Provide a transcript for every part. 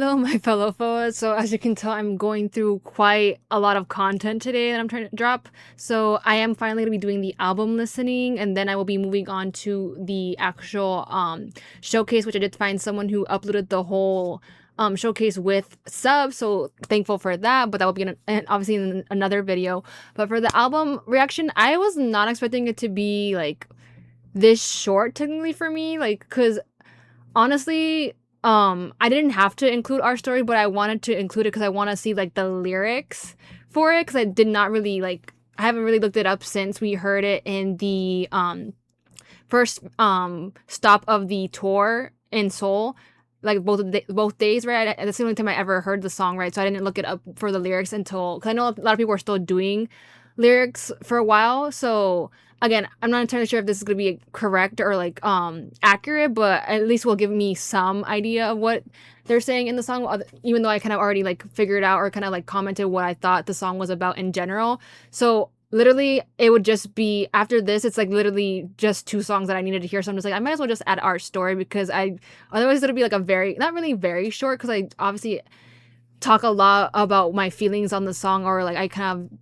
Hello, my fellow foes. So as you can tell, I'm going through quite a lot of content today that I'm trying to drop. So I am finally going to be doing the album listening, and then I will be moving on to the actual showcase, which I did find someone who uploaded the whole showcase with subs. So thankful for that, but that will be obviously in another video. But for the album reaction, I was not expecting it to be like this short technically for me, like, because honestly, I didn't have to include our story, but I wanted to include it because I want to see like the lyrics for it, because I did not really like, I haven't really looked it up since we heard it in the first stop of the tour in Seoul, like both days, right? That's the only time I ever heard the song, right? So I didn't look it up for the lyrics until, because I know a lot of people are still doing lyrics for a while. So again, I'm not entirely sure if this is gonna be correct or like accurate, but at least will give me some idea of what they're saying in the song, even though I kind of already like figured out or kind of like commented what I thought the song was about in general. So literally it would just be, after this, it's like literally just two songs that I needed to hear. So I'm just like, I might as well just add our story, because otherwise it'll be like a very, not really very short, because I obviously talk a lot about my feelings on the song, or like I kind of,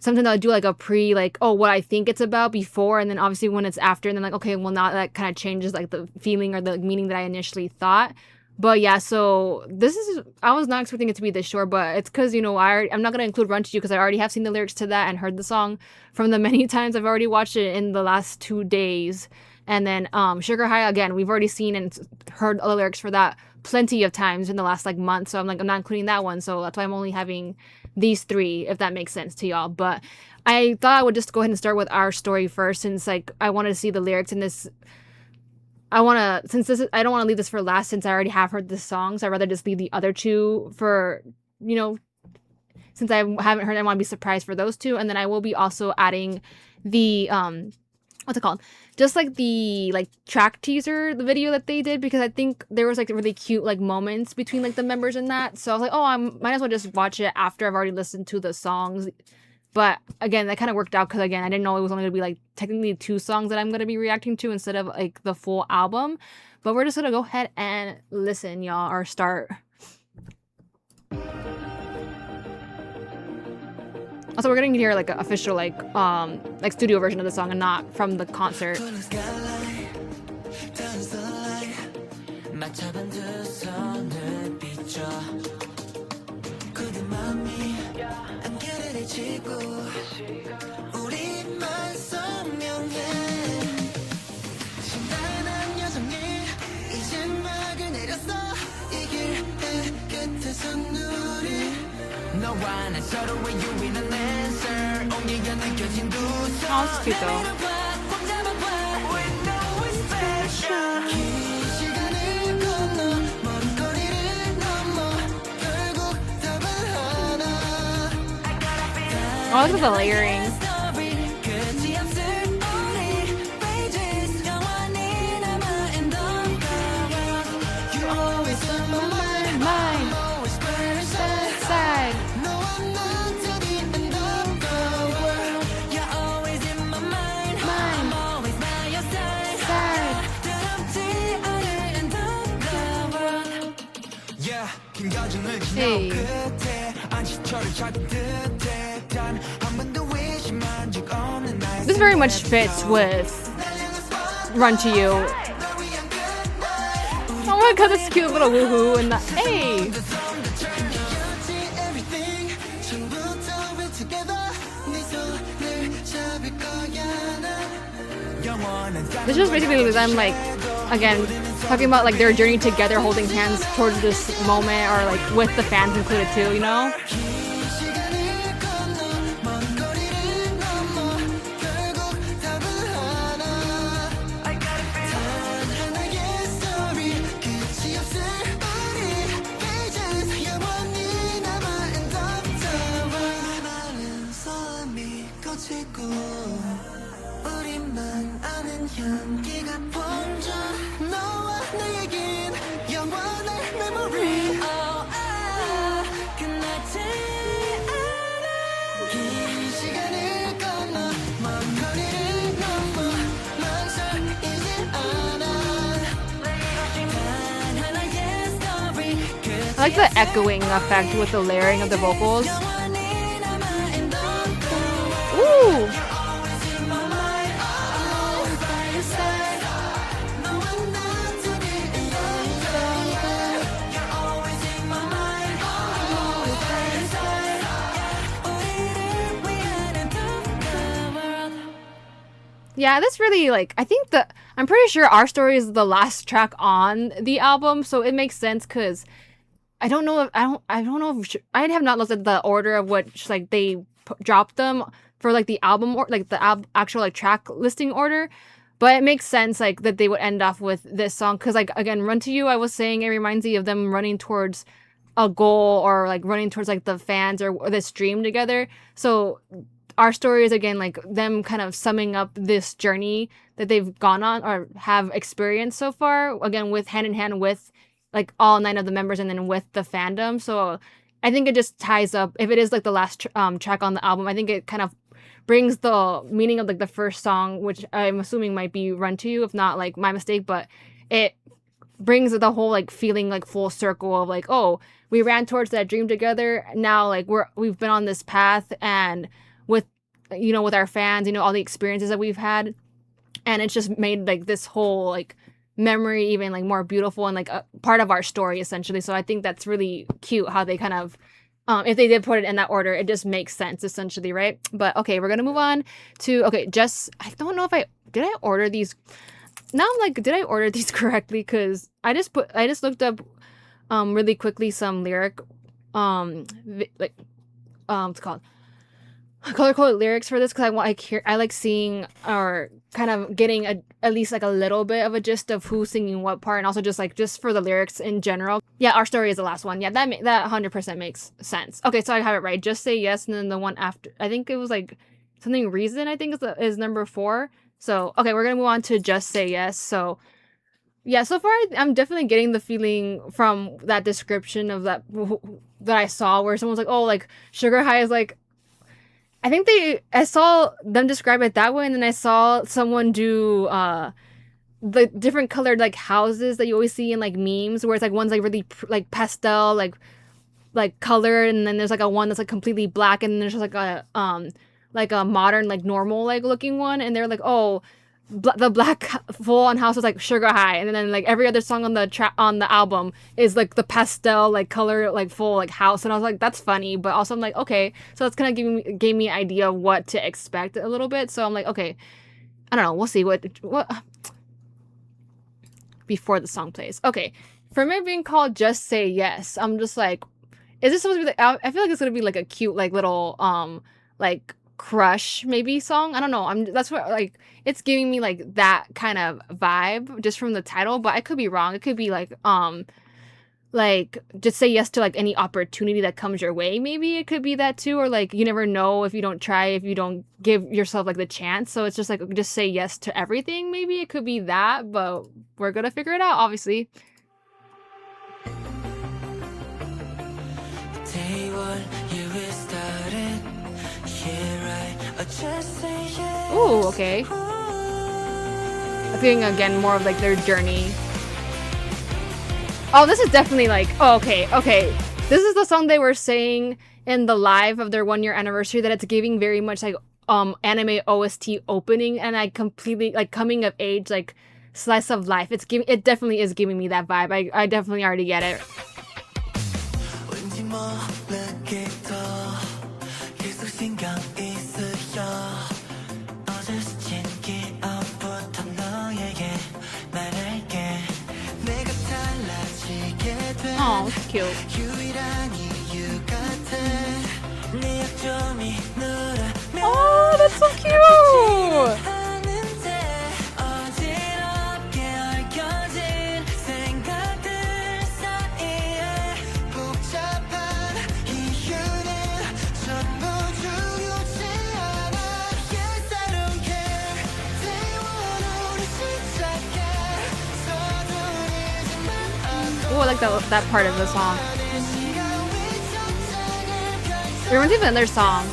sometimes I'll do like a like, oh, what I think it's about before, and then obviously when it's after, and then like, okay, well now that kind of changes like the feeling or the meaning that I initially thought. But yeah, so this is, I was not expecting it to be this short, but it's because, you know, I'm not going to include Run to You because I already have seen the lyrics to that and heard the song from the many times I've already watched it in the last 2 days. And then Sugar High, again, we've already seen and heard the lyrics for that plenty of times in the last like month. So I'm like, I'm not including that one. So that's why I'm only having these 3, if that makes sense to y'all. But I thought I would just go ahead and start with our story first, since like I wanted to see the lyrics in this. I don't want to leave this for last, since I already have heard the song. So I'd rather just leave the other 2 for, you know, since I haven't heard, I want to be surprised for those 2. And then I will be also adding the what's it called? Just like the like track teaser, the video that they did, because I think there was like really cute like moments between like the members in that. So I was like, oh, I might as well just watch it after I've already listened to the songs. But again, that kind of worked out, because again, I didn't know it was only gonna be like technically 2 songs that I'm gonna be reacting to instead of like the full album. But we're just gonna go ahead and listen, y'all, or start. Also, we're getting to hear like an official like studio version of the song and not from the concert. Oh, it's cute though. Oh, look at the layering. Hey. This very much fits with Run to You. Oh my god, this cute little woohoo and the hey. This is basically because I'm like, again, talking about like their journey together, holding hands towards this moment, or like with the fans included too, you know? I like the echoing effect with the layering of the vocals. Ooh! Yeah, that's really like, I think I'm pretty sure Our Story is the last track on the album, so it makes sense because I don't know if I don't know if I have not looked at the order of which like they dropped them for like the album or like the actual like track listing order, but it makes sense like that they would end off with this song because like again, Run to You, I was saying it reminds me of them running towards a goal or like running towards like the fans or this dream together. So Our Story is again like them kind of summing up this journey that they've gone on or have experienced so far, again with hand in hand with like all 9 of the members and then with the fandom. So I think it just ties up, if it is like the last track on the album, I think it kind of brings the meaning of like the first song, which I'm assuming might be Run to You, if not like my mistake, but it brings the whole like feeling like full circle of like, oh, we ran towards that dream together, now like we've been on this path and with with our fans, all the experiences that we've had, and it's just made like this whole like memory even like more beautiful and like a part of our story essentially. So I think that's really cute how they kind of if they did put it in that order, it just makes sense essentially, right? But okay, we're gonna move on to I don't know if I order these. Now I'm like, did I order these correctly? Because I just looked up really quickly some lyric what's it called, color coded lyrics for this because I like seeing or kind of getting at least like a little bit of a gist of who's singing what part, and also just for the lyrics in general. Yeah, Our Story is the last one. Yeah, that 100% makes sense. Okay, so I have it right. Just Say Yes, and then the one after, I think it was like something Reason, I think is number 4. So okay, we're gonna move on to Just Say Yes. So yeah, so far I'm definitely getting the feeling from that description of that I saw where someone's like, oh, like Sugar High is like, I saw them describe it that way, and then I saw someone do the different colored like houses that you always see in like memes, where it's like one's like really like pastel, like colored, and then there's like a one that's like completely black, and then there's just like a modern like normal like looking one, and they're like, oh, the black full on house was like Sugar High, and then like every other song on the album is like the pastel like color like full like house, and I was like, that's funny, but also I'm like, okay, so it's kind of gave me an idea of what to expect a little bit. So I'm like, okay, I don't know, we'll see what before the song plays. Okay, for me being called Just Say Yes, I'm just like, is this supposed to be like, I feel like it's gonna be like a cute like little like crush maybe song. I don't know. That's what like it's giving me like that kind of vibe just from the title, but I could be wrong. It could be like just say yes to like any opportunity that comes your way. Maybe it could be that too, or like you never know if you don't try, if you don't give yourself like the chance. So it's just like just say yes to everything. Maybe it could be that, but we're gonna figure it out, obviously. Ooh, okay. I'm feeling again more of like their journey. Oh, this is definitely like, oh, okay. This is the song they were saying in the live of their 1-year anniversary, that it's giving very much like anime OST opening and like completely like coming of age, like slice of life. It definitely is giving me that vibe. I definitely already get it. Oh, it's cute. Oh, that's so cute! Oh, I like that part of the song. It reminds me of another song.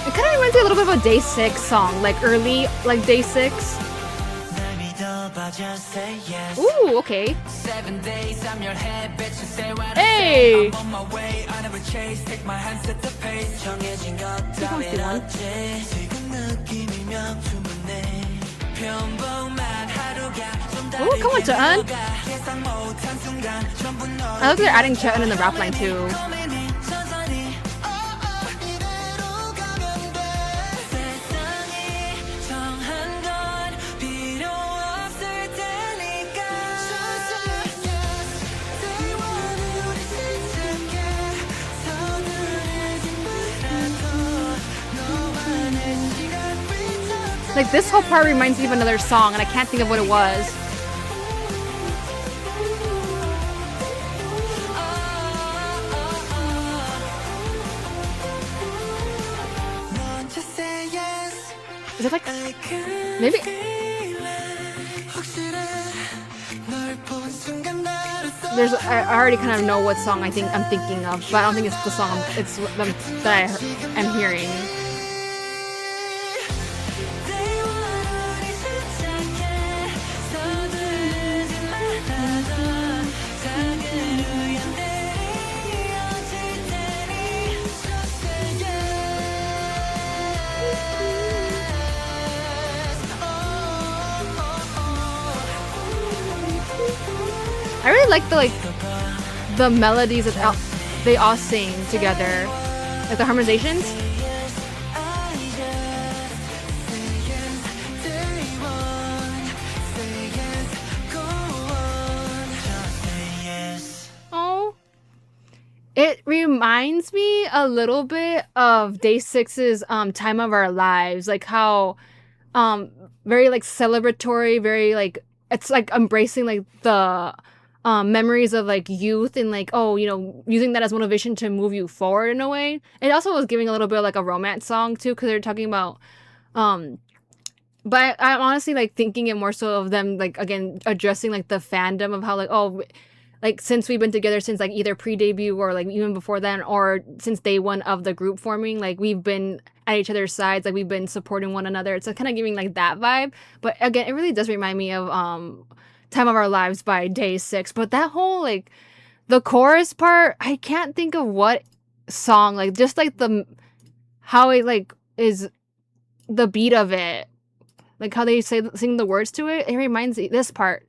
It kind of reminds me a little bit of a Day 6 song, like early, like Day 6. Ooh, okay. Hey! Ooh, come on, Cheon. I love they're adding Cheon in the rap line too. Like, this whole part reminds me of another song, and I can't think of what it was. Is it like... maybe... I already kind of know what song I'm thinking of, but I don't think it's the song that I'm hearing. I really like the melodies that they all sing together, like the harmonizations. Oh, it reminds me a little bit of Day 6's Time of Our Lives, like how very like celebratory, very like it's like embracing like the memories of like youth and like, oh, you know, using that as motivation to move you forward in a way. It also was giving a little bit of like a romance song too, because they're talking about but I'm honestly like thinking it more so of them like again addressing like the fandom of how like, oh, like since we've been together since like either pre-debut or like even before then or since day one of the group forming, like we've been at each other's sides, like we've been supporting one another. It's kind of giving like that vibe. But again, it really does remind me of Time of Our Lives by Day 6. But that whole like the chorus part, I can't think of what song, like just like the how it like is the beat of it, like how they sing the words to it. It reminds me this part.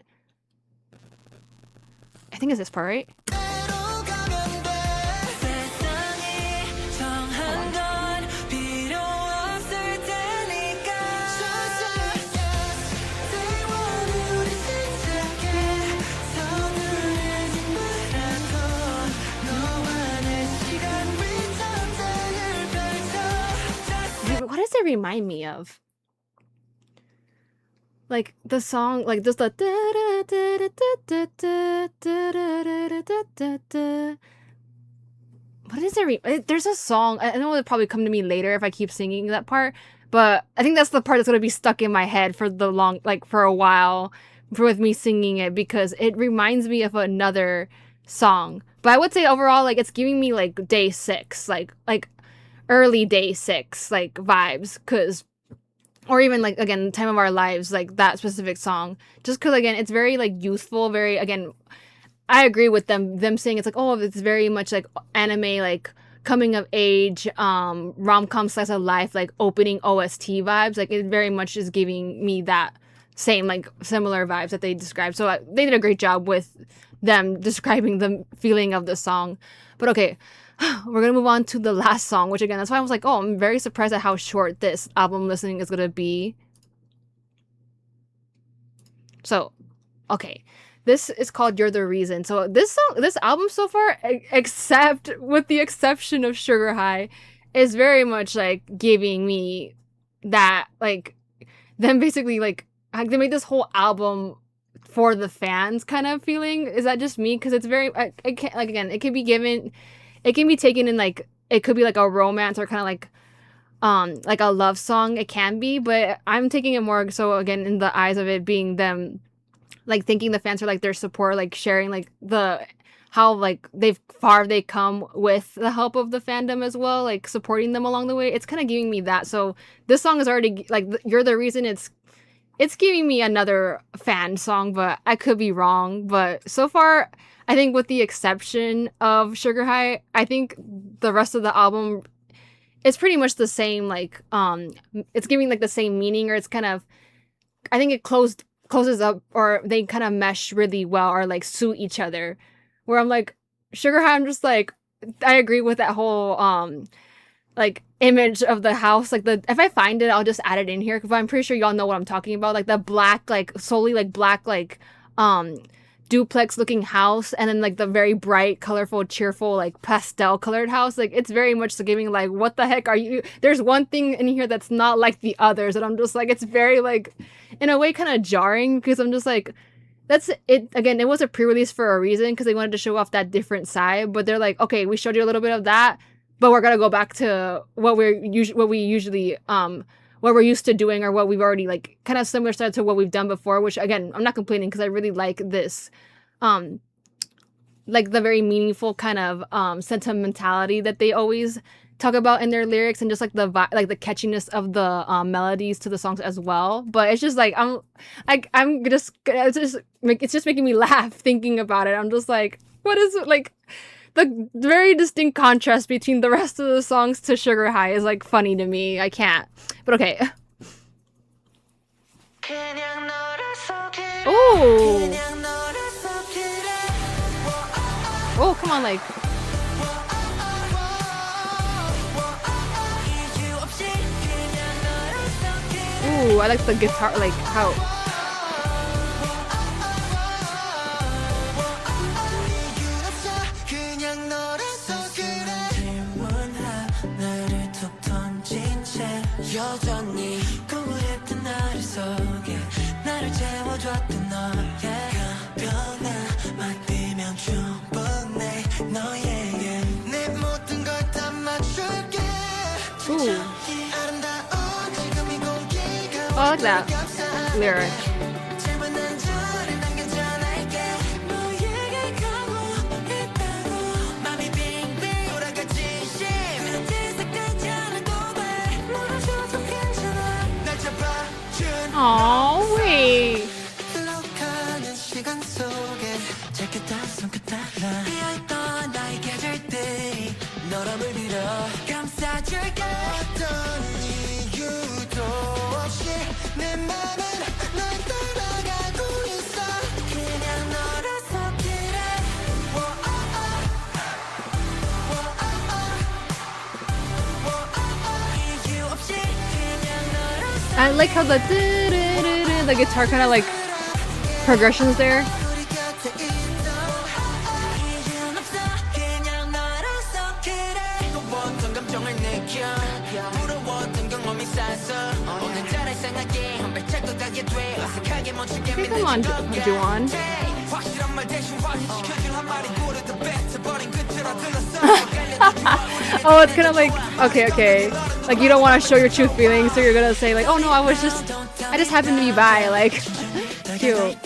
I think it's this part, right? What does it remind me of? Like the song, like just the what is it? There's a song. I know it'll probably come to me later if I keep singing that part, but I think that's the part that's gonna be stuck in my head for for a while, with me singing it because it reminds me of another song. But I would say overall, like it's giving me like Day 6, like early Day 6 like vibes, or even like again Time of Our Lives, like that specific song, just because again it's very like youthful, very again I agree with them saying it's like, oh, it's very much like anime, like coming of age rom-com slice of life, like opening OST vibes. Like it very much is giving me that same like similar vibes that they described. So they did a great job with them describing the feeling of the song. But okay, we're gonna move on to the last song, which again, that's why I was like, oh, I'm very surprised at how short this album listening is gonna be. So, okay, this is called "You're the Reason." So this album so far, except with the exception of Sugar High, is very much like giving me that like them basically like they made this whole album for the fans kind of feeling. Is that just me? Because it's very it can't, like again, it can be taken in like it could be like a romance or kind of like a love song. It can be, but I'm taking it more so again in the eyes of it being them like thanking the fans for like their support, like sharing like how like they've come with the help of the fandom as well, like supporting them along the way. It's kind of giving me that. So this song is already like You're the Reason. It's it's giving me another fan song, but I could be wrong. But so far, I think with the exception of Sugar High, I think the rest of the album it's pretty much the same. Like, it's giving like the same meaning, or it's kind of. I think it closes up, or they kind of mesh really well, or like suit each other. Where I'm like, Sugar High, I'm just like, I agree with that whole like image of the house. Like the if I find it, I'll just add it in here because I'm pretty sure y'all know what I'm talking about. Like the black, like solely like black, like um duplex looking house, and then like the very bright, colorful, cheerful, like pastel colored house. Like it's very much giving like, what the heck are you? There's one thing in here that's not like the others, and I'm just like, it's very like, in a way, kind of jarring because I'm just like. That's it. Again, it was a pre-release for a reason because they wanted to show off that different side. But they're like, okay, we showed you a little bit of that, but we're gonna go back to what we usually what we're used to doing, or what we've already like kind of similar style to what we've done before. Which again, I'm not complaining because I really like this, um, like the very meaningful kind of sentimentality that they always talk about in their lyrics, and just like like the catchiness of the melodies to the songs as well. But it's just like I'm just it's just making me laugh thinking about it. I'm just like, what is it like? The very distinct contrast between the rest of the songs to Sugar High is like funny to me. I can't. But okay. Oh. Oh, come on, like. Ooh, I like the guitar, like how. Ooh. Oh, I like that lyric. Oh, wait. I like how the guitar kind of like progressions there. Okay, come on, Juwan. Oh, it's kind of like, okay. Like, you don't want to show your true feelings, so you're gonna say like, oh no, I just happened to be bi, like, cute.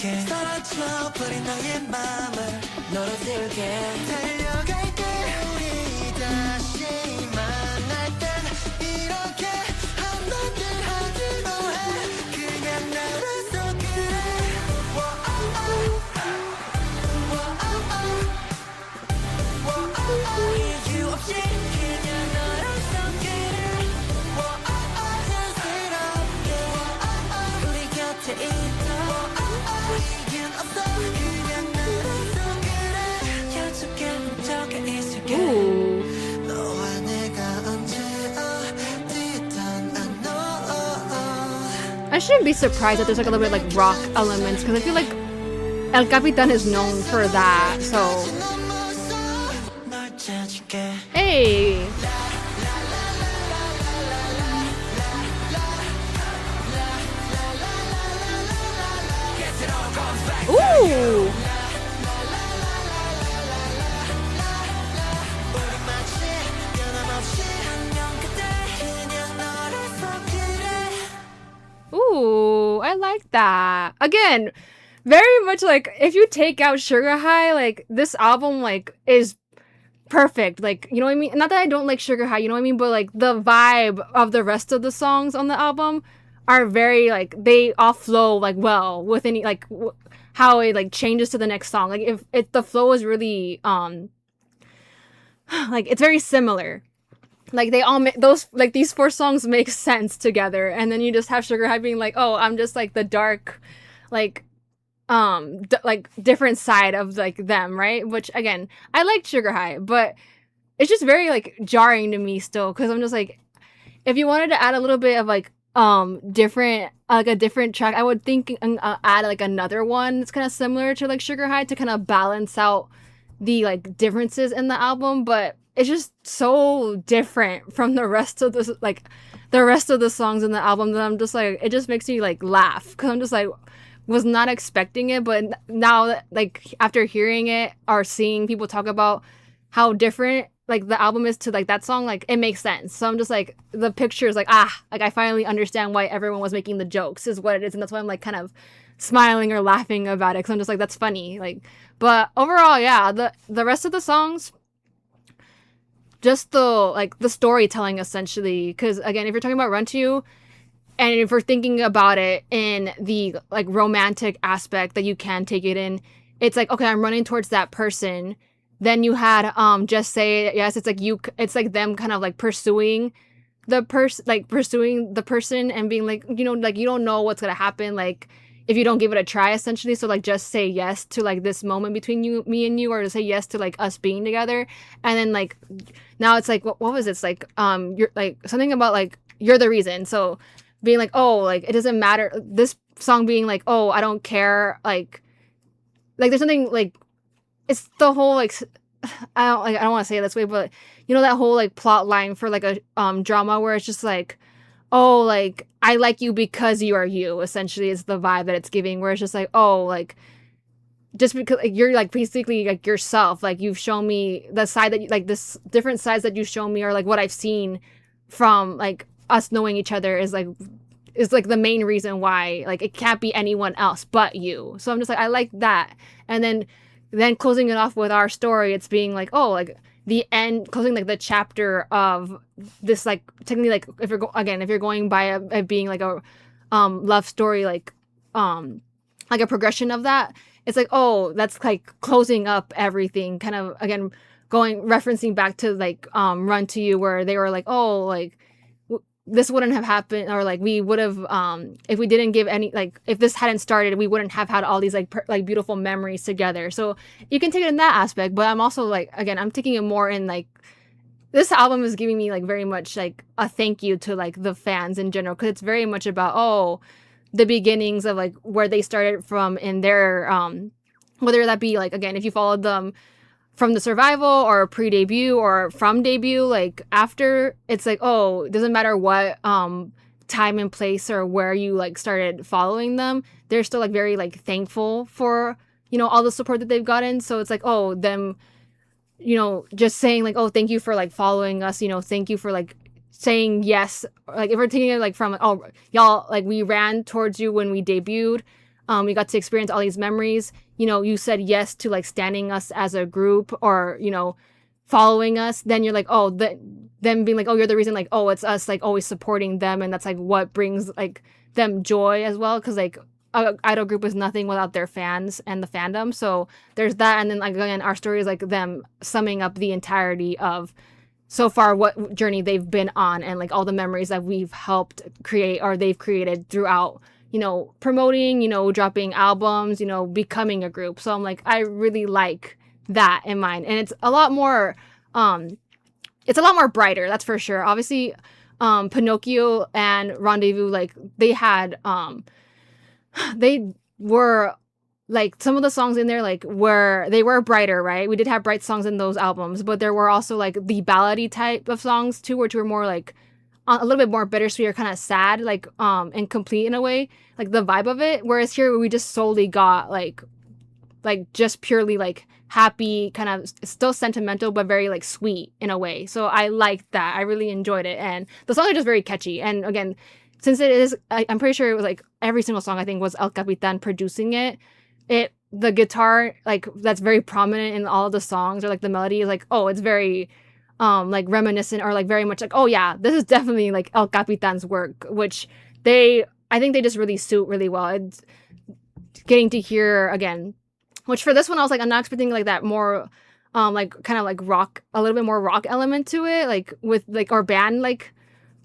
Ooh. I shouldn't be surprised that there's like a little bit like rock elements, because I feel like El Capitan is known for that. So, hey. Ooh. Ooh, I like that. Again, very much like if you take out Sugar High, like this album like is perfect. Like, you know what I mean? Not that I don't like Sugar High, you know what I mean? But like the vibe of the rest of the songs on the album are very like they all flow like well with any like how it like changes to the next song. Like if the flow is really like it's very similar. Like they all make those like these four songs make sense together, and then you just have Sugar High being like, oh, I'm just like the dark, like like different side of like them, right? Which again, I like Sugar High, but it's just very like jarring to me still because I'm just like, if you wanted to add a little bit of like different like a different track, I would think add like another one that's kind of similar to like Sugar High to kind of balance out the like differences in the album, but it's just so different from the rest of the songs in the album that I'm just like, it just makes me like laugh because I'm just like was not expecting it, but now that like after hearing it or seeing people talk about how different like the album is to like that song, like it makes sense. So I'm just like the picture is like like I finally understand why everyone was making the jokes is what it is, and that's why I'm like kind of smiling or laughing about it because I'm just like that's funny. Like, but overall, yeah, the rest of the songs, just the like the storytelling essentially. Because again, if you're talking about Run to You, and if we're thinking about it in the like romantic aspect that you can take it in, it's like, okay, I'm running towards that person. Then you had Just Say It. Yes, it's like it's like them kind of like pursuing the person and being like, like you don't know what's gonna happen, like if you don't give it a try essentially. So like just say yes to like this moment between me and you, or to say yes to like us being together. And then like now it's like what was it? It's like you're like something about like you're the reason. So being like, oh, like it doesn't matter, this song being like, oh, I don't care, like there's something like it's the whole like I don't want to say it this way, but that whole like plot line for like a drama where it's just like, oh, like I like you because you are you, essentially is the vibe that it's giving, where it's just like, oh, like just because like, you're like basically like yourself, like you've shown me the side that you, like this different sides that you show me, or like what I've seen from like us knowing each other is like the main reason why like it can't be anyone else but you. So I'm just like, I like that. And then closing it off with our story, it's being like, oh, like the end, closing like the chapter of this, like technically, like if you're going by it being like a love story, like a progression of that, it's like, oh, that's like closing up everything, kind of again referencing back to like Run to You, where they were like, oh, like this wouldn't have happened, or like we would have if we didn't give any, like if this hadn't started, we wouldn't have had all these like like beautiful memories together. So you can take it in that aspect, but I'm also like, again, I'm taking it more in like this album is giving me like very much like a thank you to like the fans in general, because it's very much about, oh, the beginnings of like where they started from in their whether that be like, again, if you followed them from the survival or pre-debut or from debut, like after, it's like, oh, it doesn't matter what time and place or where you like started following them, they're still like very like thankful for all the support that they've gotten. So it's like, oh, them just saying like, oh, thank you for like following us, thank you for like saying yes. Like if we're taking it like from, oh, y'all, like we ran towards you when we debuted, we got to experience all these memories, you said yes to like standing us as a group, or following us. Then you're like, oh, them being like, oh, you're the reason, like, oh, it's us like always supporting them, and that's like what brings like them joy as well, because like a idol group is nothing without their fans and the fandom. So there's that. And then like, again, our story is like them summing up the entirety of so far what journey they've been on, and like all the memories that we've helped create or they've created throughout promoting, dropping albums, becoming a group. So I'm like, I really like that in mind. And it's a lot more brighter, that's for sure. Obviously, Pinocchio and Rendezvous, like they had they were like, some of the songs in there like they were brighter, right? We did have bright songs in those albums, but there were also like the ballady type of songs too, which were more like a little bit more bittersweet or kind of sad, like and complete in a way, like the vibe of it. Whereas here we just solely got like just purely like happy, kind of still sentimental but very like sweet in a way. So I liked that. I really enjoyed it, and the songs are just very catchy. And again, since it is, I'm pretty sure it was like every single song I think was El Capitan producing it. The guitar, like that's very prominent in all of the songs, or like the melody is like, oh, it's very like reminiscent, or like very much like, oh yeah, this is definitely like El Capitan's work, which they I think they just really suit really well. It's getting to hear again, which for this one I was like, I'm not expecting like that more like kind of like rock, a little bit more rock element to it, like with like or band like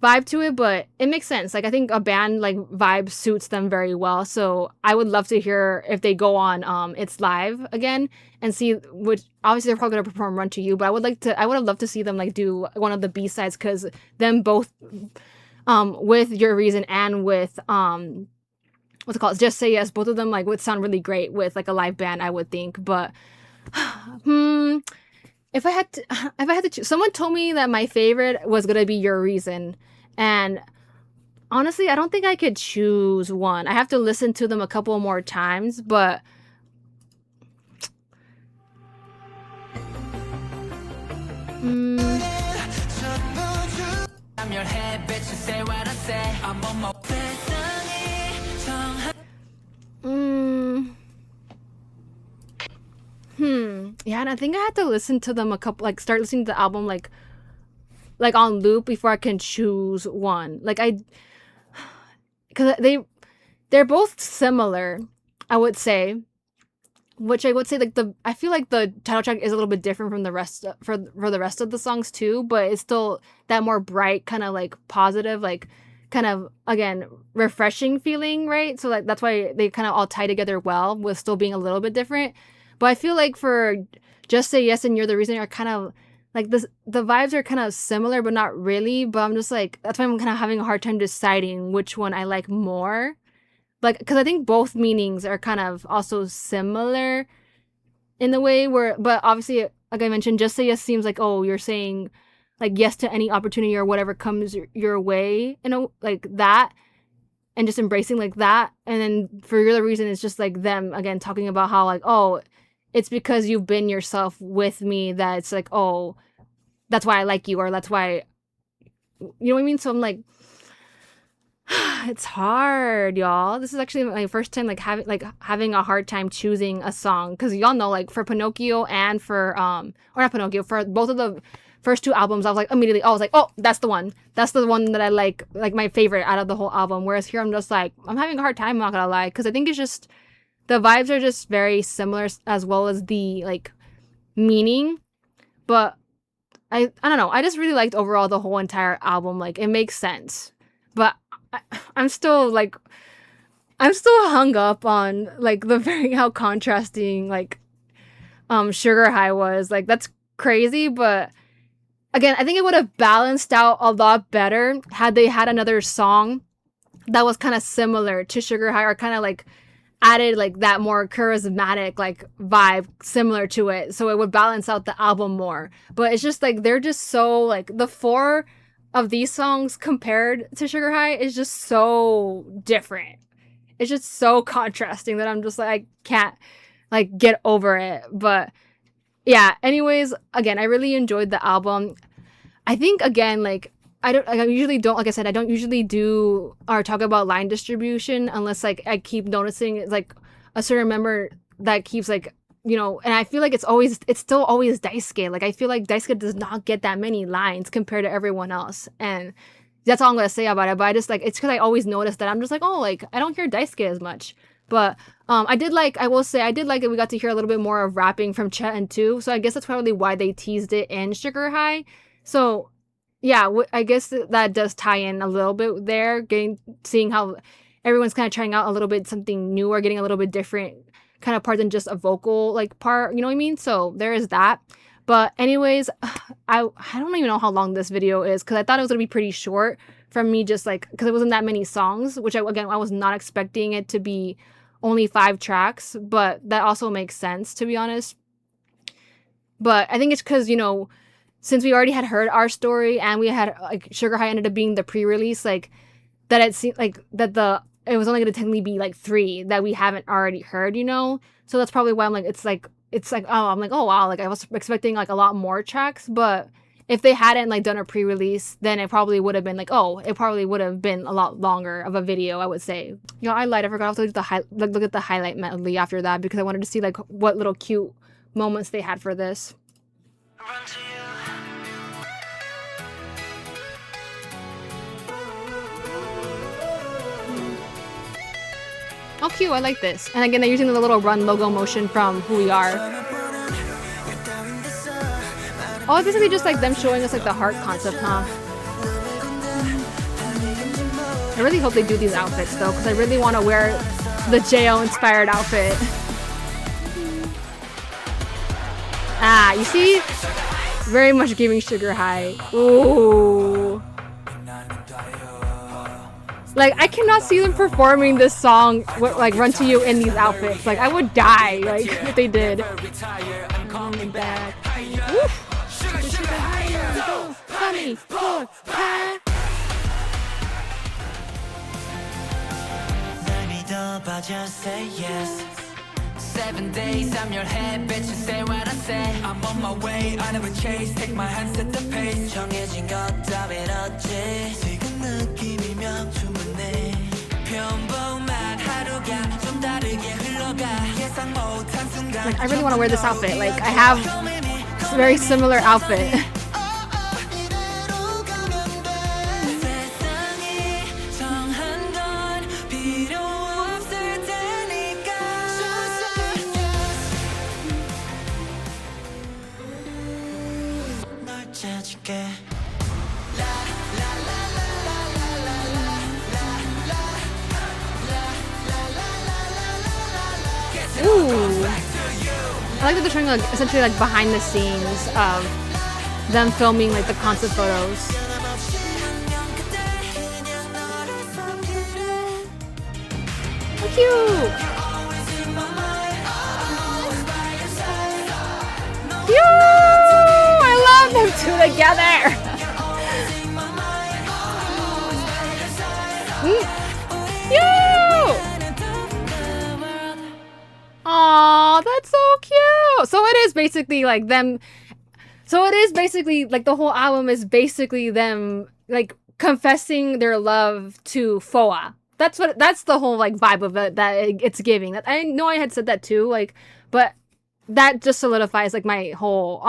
vibe to it, but it makes sense. Like I think a band like vibe suits them very well. So I would love to hear if they go on It's Live again and see, which obviously they're probably gonna perform Run to You, but I would have loved to see them like do one of the B-sides, because them both with Your Reason and with what's it called, Just Say Yes, both of them like would sound really great with like a live band, I would think. But if I had to choose, someone told me that my favorite was gonna be Your Reason, and honestly, I don't think I could choose one. I have to listen to them a couple more times, but yeah, and I think I had to listen to them start listening to the album like on loop before I can choose one. Like because they're both similar, I would say. Which I would say like I feel like the title track is a little bit different from the rest for the rest of the songs too, but it's still that more bright kind of like positive, like kind of again refreshing feeling, right? So like that's why they kind of all tie together well with still being a little bit different. But I feel like for Just Say Yes and You're the Reason are kind of like this, the vibes are kind of similar but not really, but I'm just like, that's why I'm kind of having a hard time deciding which one I like more. Like, because I think both meanings are kind of also similar in the way where, but obviously, like I mentioned, Just Say Yes seems like, oh, you're saying like yes to any opportunity or whatever comes your way, you know, like that, and just embracing like that. And then for You're the Reason, it's just like them again talking about how like, oh, it's because you've been yourself with me that it's like, oh, that's why I like you, or that's why, you know what I mean? So I'm like, it's hard, y'all. This is actually my first time like having a hard time choosing a song, because y'all know like for Pinocchio and for or not Pinocchio, for both of the first two albums I was like immediately, I was like, oh, that's the one that I like my favorite out of the whole album. Whereas here I'm just like, I'm having a hard time, I'm not gonna lie, because I think it's just the vibes are just very similar as well as the like meaning. But I don't know, I just really liked overall the whole entire album. Like it makes sense, but I'm still hung up on like the very how contrasting like Sugar High was. Like that's crazy, but again, I think it would have balanced out a lot better had they had another song that was kind of similar to Sugar High, or kind of like added like that more charismatic like vibe similar to it, so it would balance out the album more. But it's just like they're just so like the four of these songs compared to Sugar High is just so different. It's just so contrasting that I'm just like, I can't like get over it. But yeah, anyways, again, I really enjoyed the album. I think again, like I usually don't, like I said, I don't usually do or talk about line distribution unless like I keep noticing it's like a certain member that keeps like, you know, and I feel like it's still always Daisuke. Like I feel like Daisuke does not get that many lines compared to everyone else, and that's all I'm gonna say about it. But I just like, it's because I always notice that I'm just like, oh, like I don't hear Daisuke as much. But I will say I did like it. We got to hear a little bit more of rapping from Chet and too. So I guess that's probably why they teased it in Sugar High. So yeah, I guess that does tie in a little bit there, seeing how everyone's kind of trying out a little bit something new or getting a little bit different kind of part than just a vocal like part, you know what I mean? So there is that. But anyways, I don't even know how long this video is, because I thought it was gonna be pretty short from me, just like because it wasn't that many songs, which I was not expecting it to be only 5 tracks, but that also makes sense, to be honest. But I think it's because, you know, since we already had heard Our Story and we had like Sugar High ended up being the pre-release, like that it seemed like that it was only going to technically be like 3 that we haven't already heard, you know? So that's probably why I'm like, it's like, oh, I'm like, oh wow, like I was expecting like a lot more tracks, but if they hadn't like done a pre-release, then it probably would have been like, oh, it probably would have been a lot longer of a video, I would say. You know, I lied, I forgot to look at the highlight medley after that, because I wanted to see like what little cute moments they had for this. Oh, cute. I like this. And again, they're using the little run logo motion from Who We Are. Oh, it's basically just like them showing us like the heart concept, huh? I really hope they do these outfits though, because I really want to wear the JO inspired outfit. Ah, you see? Very much giving Sugar High. Ooh. Like, I cannot see them performing this song, like, Run to You in these outfits. Like, I would die, like, if they did. Coming back. Honey, for pie. Just say yes. 7 days, I'm your head, bitch, you say what I say. I'm on my way, I never chase. Take my hands at the pace. 정해진 것 따윈 없지. 지금 느낌이면 충분해. 평범한 하루가 좀 다르게 흘러가. 예상 못한 순간. Like, I really want to wear this outfit. Like, I have a very similar outfit. Ooh. I like that they're showing like essentially like behind the scenes of them filming like the concept photos. So cute! Cute! I love them two together! Cute! Aw, that's so cute. So it is basically like them. So it is basically like the whole album is basically them like confessing their love to Foa. That's the whole like vibe of it that it's giving. That I know I had said that too, like, but that just solidifies like my whole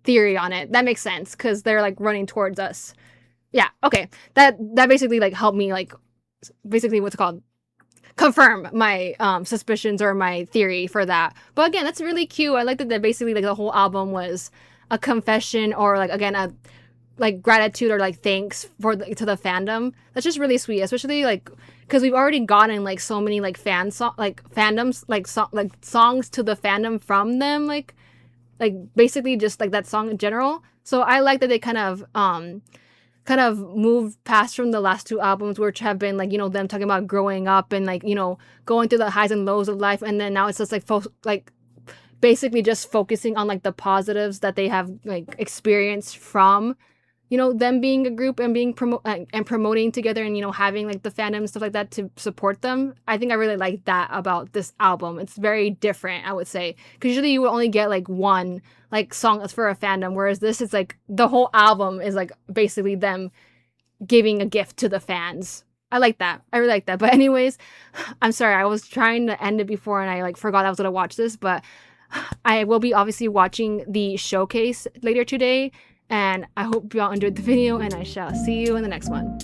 theory on it. That makes sense because they're like running towards us. Yeah, okay. That basically like helped me like basically what's it called? Confirm my suspicions or my theory for that. But again, that's really cute. I like that basically like the whole album was a confession or like again a like gratitude or like thanks for to the fandom. That's just really sweet, especially like because we've already gotten like so many like fandoms like songs to the fandom from them like basically just like that song in general. So I like that they kind of moved past from the last two albums, which have been like, you know, them talking about growing up and like, you know, going through the highs and lows of life. And then now it's just like basically just focusing on like the positives that they have like experienced from, you know, them being a group and being promoting together and, you know, having like the fandom and stuff like that to support them. I think I really like that about this album. It's very different, I would say, because usually you would only get like one like song for a fandom, whereas this is like the whole album is like basically them giving a gift to the fans. I like that. I really like that. But anyways, I'm sorry. I was trying to end it before and I like forgot I was going to watch this, but I will be obviously watching the showcase later today. And I hope y'all enjoyed the video and I shall see you in the next one.